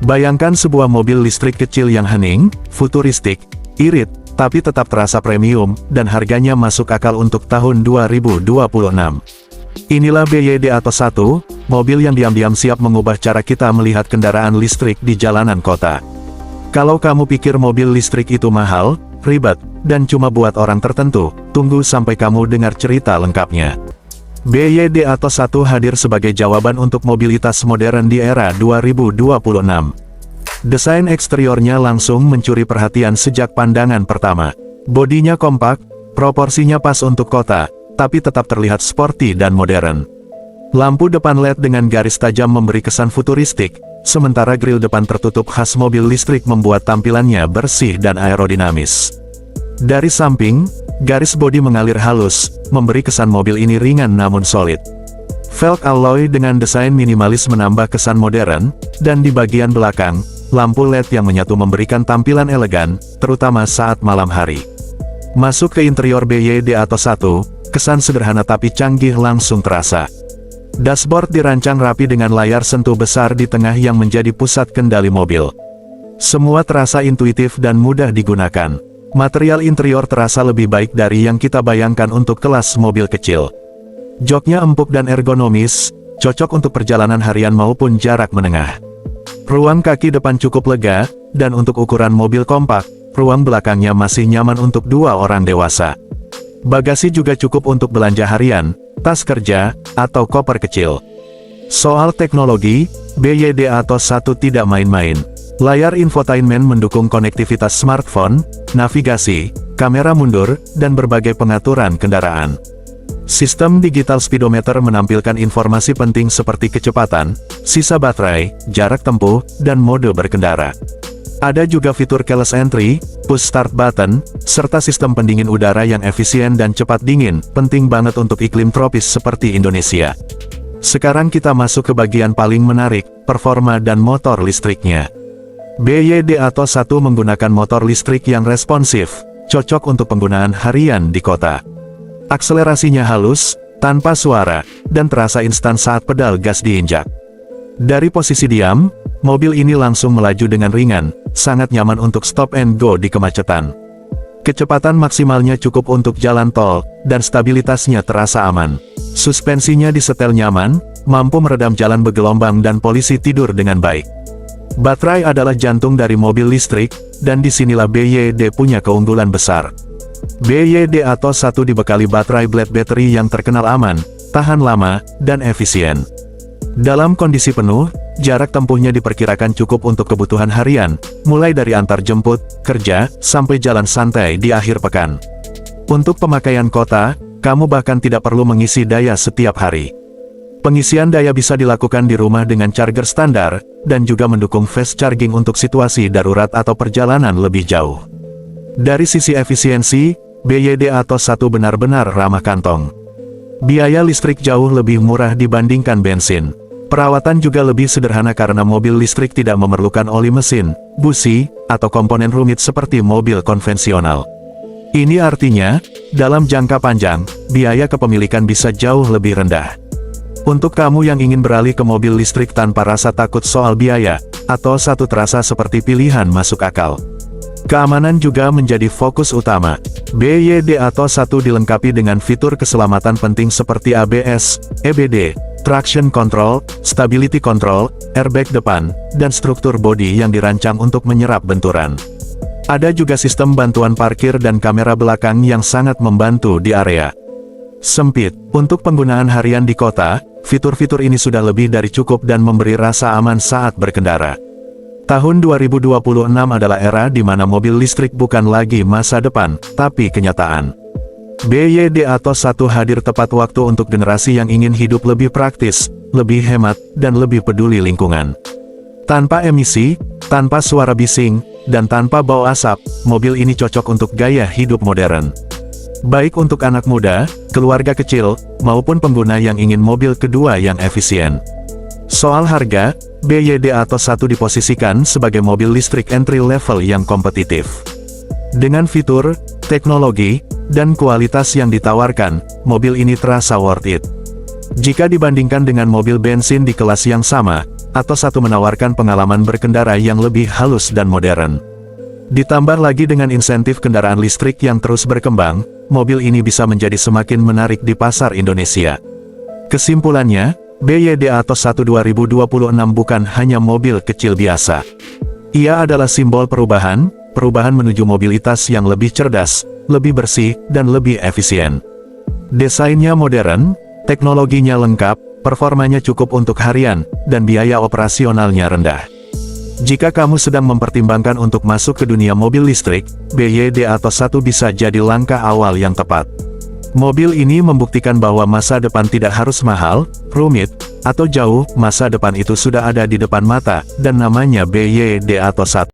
Bayangkan sebuah mobil listrik kecil yang hening, futuristik, irit, tapi tetap terasa premium, dan harganya masuk akal untuk tahun 2026. Inilah BYD Attos 1, mobil yang diam-diam siap mengubah cara kita melihat kendaraan listrik di jalanan kota. Kalau kamu pikir mobil listrik itu mahal, ribet, dan cuma buat orang tertentu, tunggu sampai kamu dengar cerita lengkapnya. BYD Attos 1 hadir sebagai jawaban untuk mobilitas modern di era 2026. Desain eksteriornya langsung mencuri perhatian sejak pandangan pertama. Bodinya kompak, proporsinya pas untuk kota, tapi tetap terlihat sporty dan modern. Lampu depan LED dengan garis tajam memberi kesan futuristik, sementara grill depan tertutup khas mobil listrik membuat tampilannya bersih dan aerodinamis. Dari samping, garis bodi mengalir halus, memberi kesan mobil ini ringan namun solid. Velg alloy dengan desain minimalis menambah kesan modern, dan di bagian belakang, lampu LED yang menyatu memberikan tampilan elegan, terutama saat malam hari. Masuk ke interior BYD Attos 1, kesan sederhana tapi canggih langsung terasa. Dashboard dirancang rapi dengan layar sentuh besar di tengah yang menjadi pusat kendali mobil. Semua terasa intuitif dan mudah digunakan. Material interior terasa lebih baik dari yang kita bayangkan untuk kelas mobil kecil. Joknya empuk dan ergonomis, cocok untuk perjalanan harian maupun jarak menengah. Ruang kaki depan cukup lega, dan untuk ukuran mobil kompak, ruang belakangnya masih nyaman untuk 2 orang dewasa. Bagasi juga cukup untuk belanja harian, tas kerja, atau koper kecil. Soal teknologi, BYD Attos 1 tidak main-main. Layar infotainment mendukung konektivitas smartphone, navigasi, kamera mundur, dan berbagai pengaturan kendaraan. Sistem digital speedometer menampilkan informasi penting seperti kecepatan, sisa baterai, jarak tempuh, dan mode berkendara. Ada juga fitur keyless entry, push start button, serta sistem pendingin udara yang efisien dan cepat dingin, penting banget untuk iklim tropis seperti Indonesia. Sekarang kita masuk ke bagian paling menarik, performa dan motor listriknya. BYD Attos 1 menggunakan motor listrik yang responsif, cocok untuk penggunaan harian di kota. Akselerasinya halus, tanpa suara, dan terasa instan saat pedal gas diinjak. Dari posisi diam, mobil ini langsung melaju dengan ringan, sangat nyaman untuk stop and go di kemacetan. Kecepatan maksimalnya cukup untuk jalan tol, dan stabilitasnya terasa aman. Suspensinya disetel nyaman, mampu meredam jalan bergelombang dan polisi tidur dengan baik. Baterai adalah jantung dari mobil listrik, dan disinilah BYD punya keunggulan besar. BYD Attos 1 dibekali baterai Blade Battery yang terkenal aman, tahan lama, dan efisien. Dalam kondisi penuh, jarak tempuhnya diperkirakan cukup untuk kebutuhan harian, mulai dari antar jemput, kerja, sampai jalan santai di akhir pekan. Untuk pemakaian kota, kamu bahkan tidak perlu mengisi daya setiap hari. Pengisian daya bisa dilakukan di rumah dengan charger standar, dan juga mendukung fast charging untuk situasi darurat atau perjalanan lebih jauh. Dari sisi efisiensi, BYD Attos 1 benar-benar ramah kantong. Biaya listrik jauh lebih murah dibandingkan bensin. Perawatan juga lebih sederhana karena mobil listrik tidak memerlukan oli mesin, busi, atau komponen rumit seperti mobil konvensional. Ini artinya, dalam jangka panjang, biaya kepemilikan bisa jauh lebih rendah. Untuk kamu yang ingin beralih ke mobil listrik tanpa rasa takut soal biaya, Attos 1 terasa seperti pilihan masuk akal. Keamanan juga menjadi fokus utama. BYD Attos 1 dilengkapi dengan fitur keselamatan penting seperti ABS, EBD, traction control, stability control, airbag depan, dan struktur bodi yang dirancang untuk menyerap benturan. Ada juga sistem bantuan parkir dan kamera belakang yang sangat membantu di area sempit. Untuk penggunaan harian di kota, fitur-fitur ini sudah lebih dari cukup dan memberi rasa aman saat berkendara. Tahun 2026 adalah era di mana mobil listrik bukan lagi masa depan, tapi kenyataan. BYD Attos 1 hadir tepat waktu untuk generasi yang ingin hidup lebih praktis, lebih hemat, dan lebih peduli lingkungan. Tanpa emisi, tanpa suara bising, dan tanpa bau asap, mobil ini cocok untuk gaya hidup modern. Baik untuk anak muda, keluarga kecil, maupun pengguna yang ingin mobil kedua yang efisien. Soal harga, BYD Attos 1 diposisikan sebagai mobil listrik entry level yang kompetitif. Dengan fitur, teknologi, dan kualitas yang ditawarkan, mobil ini terasa worth it. Jika dibandingkan dengan mobil bensin di kelas yang sama, Atos 1 menawarkan pengalaman berkendara yang lebih halus dan modern. Ditambah lagi dengan insentif kendaraan listrik yang terus berkembang, mobil ini bisa menjadi semakin menarik di pasar Indonesia. Kesimpulannya, BYD Atos 1 2026 bukan hanya mobil kecil biasa. Ia adalah simbol perubahan menuju mobilitas yang lebih cerdas, lebih bersih, dan lebih efisien. Desainnya modern, teknologinya lengkap, performanya cukup untuk harian, dan biaya operasionalnya rendah. Jika kamu sedang mempertimbangkan untuk masuk ke dunia mobil listrik, BYD Atos 1 bisa jadi langkah awal yang tepat. Mobil ini membuktikan bahwa masa depan tidak harus mahal, rumit, atau jauh, masa depan itu sudah ada di depan mata, dan namanya BYD Atos 1.